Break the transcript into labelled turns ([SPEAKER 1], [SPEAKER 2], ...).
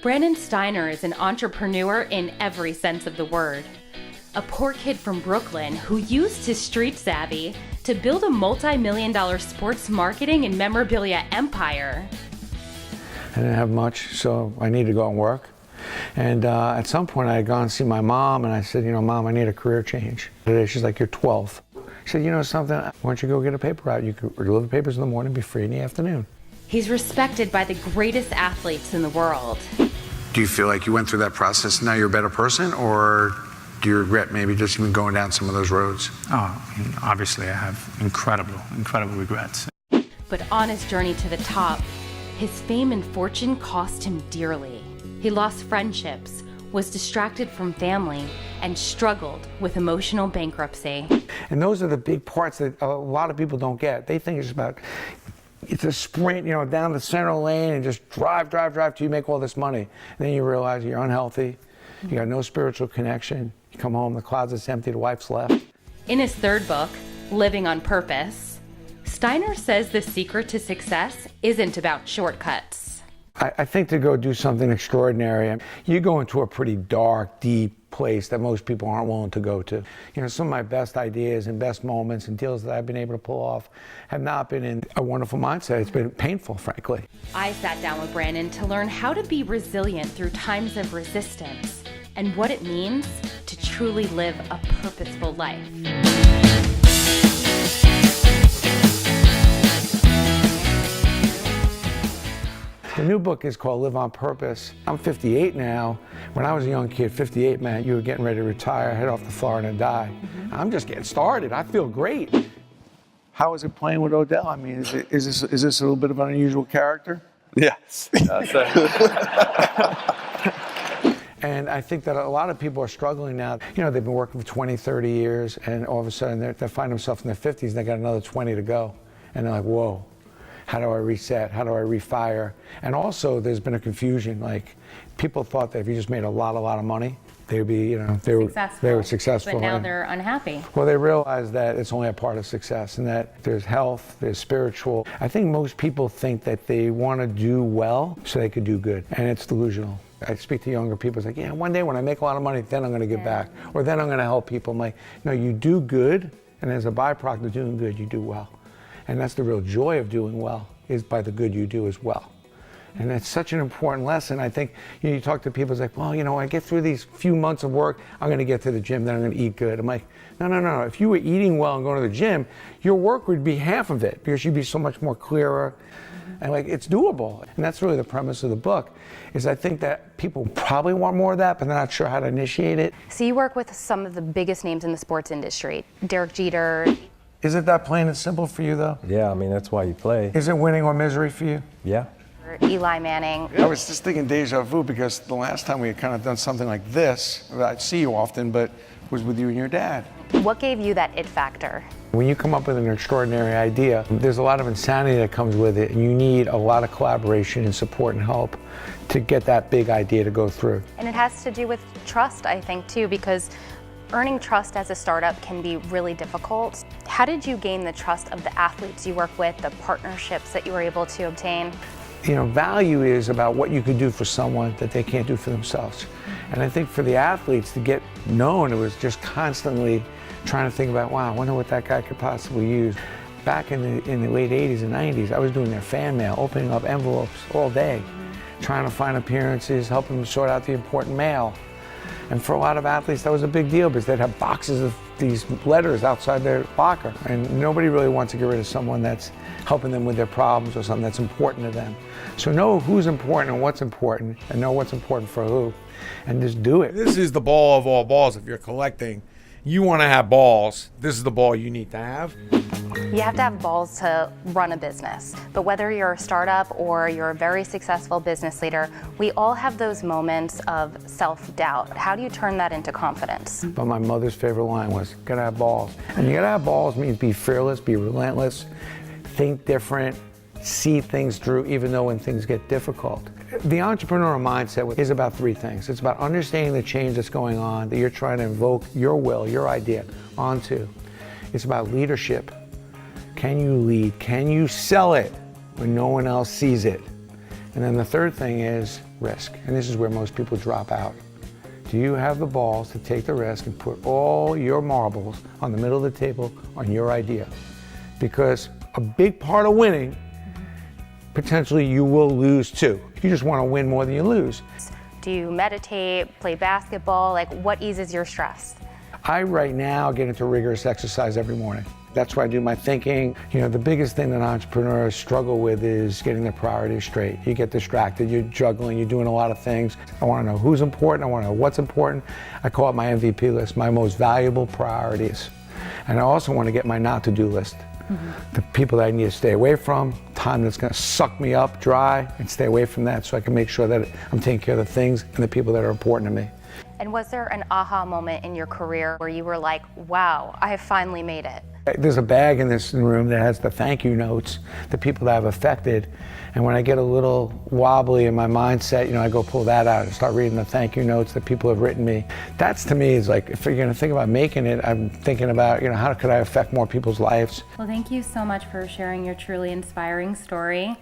[SPEAKER 1] Brandon Steiner is an entrepreneur in every sense of the word. A poor kid from Brooklyn who used his street savvy to build a multi-million-dollar sports marketing and memorabilia empire.
[SPEAKER 2] I didn't have much, so I needed to go and work. And at some point I had gone to see my mom and I said, Mom, I need a career change. She's like, you're 12. She said, something, why don't you go get a paper route? You could deliver papers in the morning, be free in the afternoon.
[SPEAKER 1] He's respected by the greatest athletes in the world.
[SPEAKER 3] Do you feel like you went through that process and now you're a better person, or do you regret maybe just even going down some of those roads?
[SPEAKER 4] Oh, obviously I have incredible regrets.
[SPEAKER 1] But on his journey to the top, his fame and fortune cost him dearly. He lost friendships, was distracted from family, and struggled with emotional bankruptcy.
[SPEAKER 2] And those are the big parts that a lot of people don't get. They think it's a sprint, down the center lane and just drive till you make all this money. And then you realize you're unhealthy, you got no spiritual connection, you come home, the closet's empty, the wife's left.
[SPEAKER 1] In his third book, Living on Purpose, Steiner says the secret to success isn't about shortcuts.
[SPEAKER 2] I think to go do something extraordinary, you go into a pretty dark, deep place that most people aren't willing to go to. Some of my best ideas and best moments and deals that I've been able to pull off have not been in a wonderful mindset. It's been painful, frankly.
[SPEAKER 1] I sat down with Brandon to learn how to be resilient through times of resistance and what it means to truly live a purposeful life.
[SPEAKER 2] The new book is called Live on Purpose. I'm 58 now. When I was a young kid, 58 meant you were getting ready to retire, head off to Florida and die. I'm just getting started. I feel great. How is it playing with Odell? I mean, is this a little bit of an unusual character?
[SPEAKER 5] Yes.
[SPEAKER 2] And I think that a lot of people are struggling now. They've been working for 20, 30 years, and all of a sudden they find themselves in their 50s and they got another 20 to go. And they're like, whoa. How do I reset? How do I refire? And also, there's been a confusion. Like, people thought that if you just made a lot of money, they'd be, they were successful.
[SPEAKER 1] But now they're unhappy.
[SPEAKER 2] Well, they realize that it's only a part of success, and that there's health, there's spiritual. I think most people think that they want to do well so they could do good, and it's delusional. I speak to younger people, it's like, yeah, one day when I make a lot of money, then I'm going to give back, or then I'm going to help people. I'm like, no, you do good, and as a byproduct of doing good, you do well. And that's the real joy of doing well, is by the good you do as well. And that's such an important lesson. I think you talk to people, it's like, well, I get through these few months of work, I'm going to get to the gym, then I'm going to eat good. I'm like, no. If you were eating well and going to the gym, your work would be half of it, because you'd be so much more clearer. And it's doable. And that's really the premise of the book, is I think that people probably want more of that, but they're not sure how to initiate it.
[SPEAKER 6] So you work with some of the biggest names in the sports industry, Derek Jeter.
[SPEAKER 2] Isn't that plain and simple for you, though?
[SPEAKER 5] Yeah, that's why you play.
[SPEAKER 2] Is it winning or misery for you?
[SPEAKER 5] Yeah.
[SPEAKER 6] Eli Manning.
[SPEAKER 2] I was just thinking deja vu, because the last time we had kind of done something like this, I'd see you often, but was with you and your dad.
[SPEAKER 6] What gave you that it factor?
[SPEAKER 2] When you come up with an extraordinary idea, there's a lot of insanity that comes with it, and you need a lot of collaboration and support and help to get that big idea to go through.
[SPEAKER 6] And it has to do with trust, I think, too, because earning trust as a startup can be really difficult. How did you gain the trust of the athletes you work with, the partnerships that you were able to obtain?
[SPEAKER 2] Value is about what you could do for someone that they can't do for themselves. And I think for the athletes to get known, it was just constantly trying to think about, wow, I wonder what that guy could possibly use. Back in the late 80s and 90s, I was doing their fan mail, opening up envelopes all day, trying to find appearances, helping them sort out the important mail. And for a lot of athletes, that was a big deal, because they'd have boxes of these letters outside their locker. And nobody really wants to get rid of someone that's helping them with their problems or something that's important to them. So know who's important and what's important, and know what's important for who, and just do it.
[SPEAKER 7] This is the ball of all balls. If you're collecting, you want to have balls. This is the ball you need to have.
[SPEAKER 6] You have to have balls to run a business. But whether you're a startup or you're a very successful business leader, we all have those moments of self-doubt. How do you turn that into confidence?
[SPEAKER 2] But my mother's favorite line was, gotta have balls. And you gotta have balls means be fearless, be relentless, think different, see things through even though when things get difficult. The entrepreneurial mindset is about three things. It's about understanding the change that's going on, that you're trying to invoke your will, your idea onto. It's about leadership. Can you lead? Can you sell it when no one else sees it? And And then the third thing is risk. And this is where most people drop out. Do you have the balls to take the risk and put all your marbles on the middle of the table on your idea? Because a big part of winning, potentially you will lose too. You just want to win more than you lose.
[SPEAKER 6] Do you meditate, play basketball? Like, what eases your stress?
[SPEAKER 2] I right now get into rigorous exercise every morning. That's where I do my thinking. You know, the biggest thing that entrepreneurs struggle with is getting their priorities straight. You get distracted, you're juggling, you're doing a lot of things. I want to know who's important, I want to know what's important. I call it my MVP list, my most valuable priorities. And I also want to get my not to-do list. The people that I need to stay away from, time that's going to suck me up dry, and stay away from that so I can make sure that I'm taking care of the things and the people that are important to me.
[SPEAKER 6] And was there an aha moment in your career where you were like, wow, I have finally made it?
[SPEAKER 2] There's a bag in this room that has the thank you notes, the people that I've affected. And when I get a little wobbly in my mindset, you know, I go pull that out and start reading the thank you notes that people have written me. That's, to me, is like, if you're gonna think about making it, I'm thinking about, you know, how could I affect more people's lives?
[SPEAKER 1] Well, thank you so much for sharing your truly inspiring story.